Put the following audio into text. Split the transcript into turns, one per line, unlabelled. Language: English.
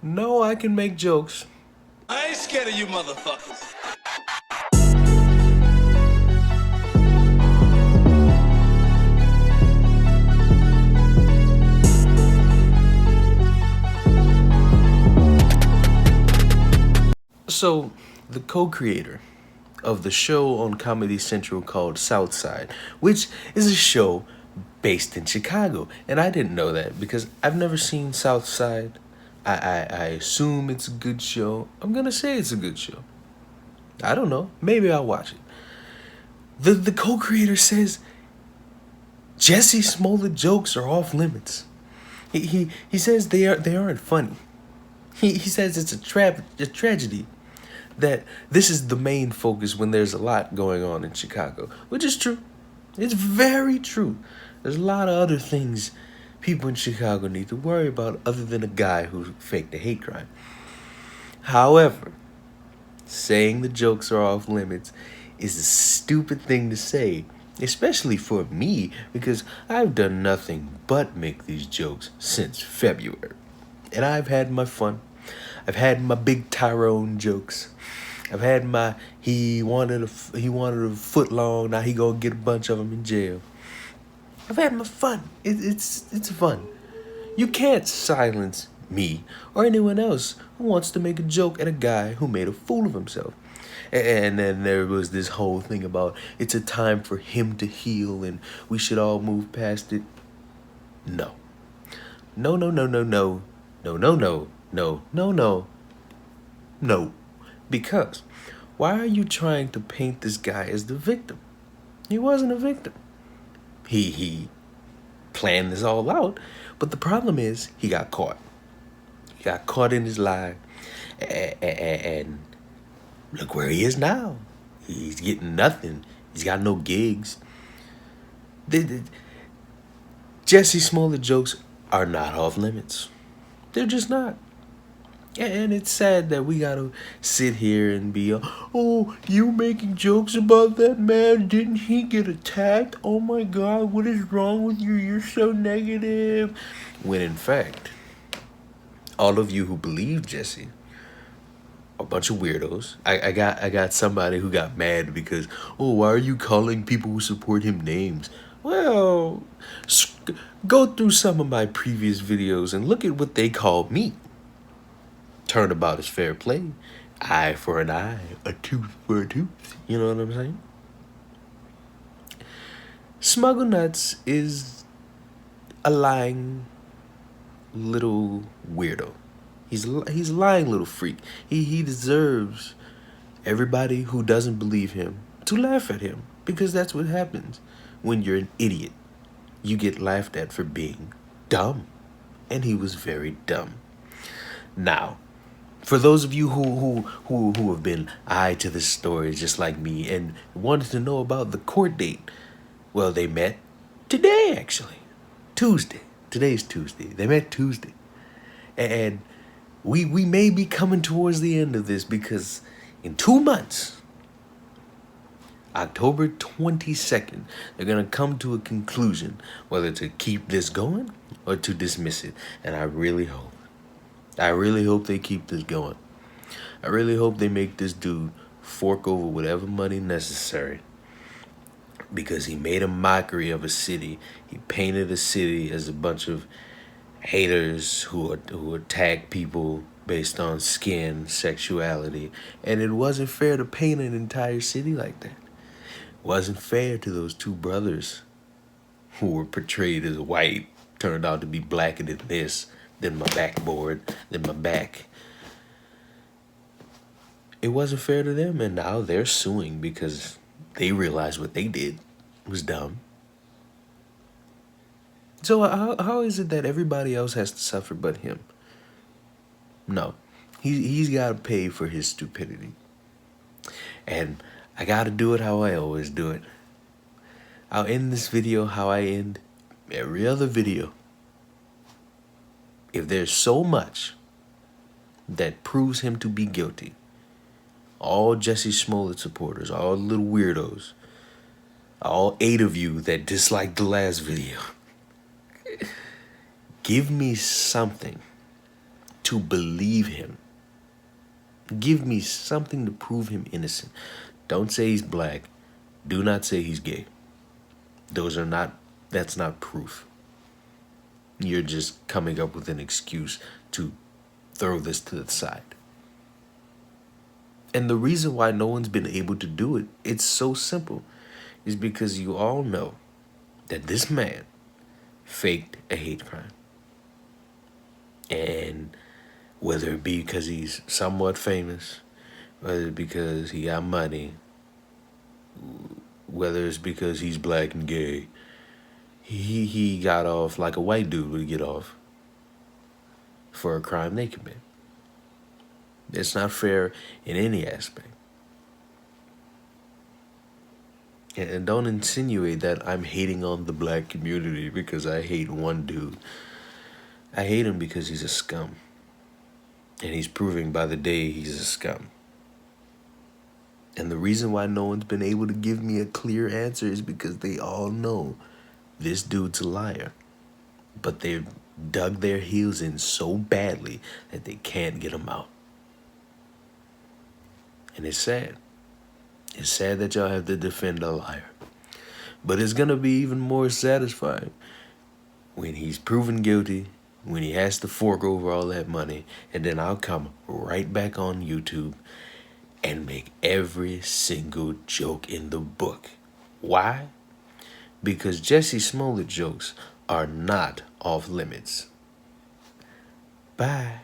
No, I can make jokes.
I ain't scared of you motherfuckers.
So, the co-creator of the show on Comedy Central called Southside, which is a show based in Chicago. And I didn't know that because I've never seen Southside. I assume it's a good show. I'm gonna say it's a good show. I don't know. Maybe I'll watch it. The co-creator says Jussie Smollett jokes are off limits. He says they aren't funny. He says it's a tragedy that this is the main focus when there's a lot going on in Chicago, which is true. It's very true. There's a lot of other things people in Chicago need to worry about other than a guy who faked a hate crime. However, saying the jokes are off limits is a stupid thing to say, especially for me, because I've done nothing but make these jokes since February. And I've had my fun. I've had my big Tyrone jokes. I've had my he wanted a foot long. Now he gonna get a bunch of them in jail. I've had my fun. It's fun. You can't silence me or anyone else who wants to make a joke at a guy who made a fool of himself. And then there was this whole thing about it's a time for him to heal and we should all move past it. No. No, no, no, no, no. No, no, no. No, no, no. No. Because why are you trying to paint this guy as the victim? He wasn't a victim. He planned this all out, but the problem is he got caught. He got caught in his lie, and look where he is now. He's getting nothing. He's got no gigs. Jussie Smollett jokes are not off limits. They're just not. And it's sad that we gotta sit here and be, oh, you making jokes about that man? Didn't he get attacked? Oh my God, what is wrong with you? You're so negative. When in fact, all of you who believe Jussie are a bunch of weirdos. I got somebody who got mad because, oh, why are you calling people who support him names? Well, go through some of my previous videos and look at what they called me. Turnabout is fair play. Eye for an eye, a tooth for a tooth. You know what I'm saying? Smuggle Nuts is a lying little weirdo. He's a lying little freak. He deserves everybody who doesn't believe him to laugh at him, because that's what happens when you're an idiot. You get laughed at for being dumb, and he was very dumb. Now, for those of you who have been eye to this story just like me and wanted to know about the court date, well, they met today, actually. Tuesday. Today's Tuesday. They met Tuesday. And we may be coming towards the end of this because in 2 months, October 22nd, they're going to come to a conclusion whether to keep this going or to dismiss it. And I really hope they keep this going. I really hope they make this dude fork over whatever money necessary, because he made a mockery of a city. He painted a city as a bunch of haters who attack people based on skin, sexuality, and it wasn't fair to paint an entire city like that. It wasn't fair to those two brothers who were portrayed as white, turned out to be blacker than this, than my backboard, than my back. It wasn't fair to them, and now they're suing because they realized what they did was dumb. So how is it that everybody else has to suffer but him? No, he's got to pay for his stupidity. And I got to do it how I always do it. I'll end this video how I end every other video. If there's so much that proves him to be guilty, all Jussie Smollett supporters, all the little weirdos, all 8 of you that disliked the last video, give me something to believe him. Give me something to prove him innocent. Don't say he's black. Do not say he's gay. That's not proof. You're just coming up with an excuse to throw this to the side. And the reason why no one's been able to do it, it's so simple, is because you all know that this man faked a hate crime. And whether it be because he's somewhat famous, whether it's because he got money, whether it's because he's black and gay, he got off like a white dude would get off for a crime they commit. It's not fair in any aspect. And don't insinuate that I'm hating on the black community because I hate one dude. I hate him because he's a scum. And he's proving by the day he's a scum. And the reason why no one's been able to give me a clear answer is because they all know this dude's a liar. But they've dug their heels in so badly that they can't get him out. And it's sad. It's sad that y'all have to defend a liar. But it's going to be even more satisfying when he's proven guilty, when he has to fork over all that money, and then I'll come right back on YouTube and make every single joke in the book. Why? Because Jussie Smollett jokes are not off limits. Bye.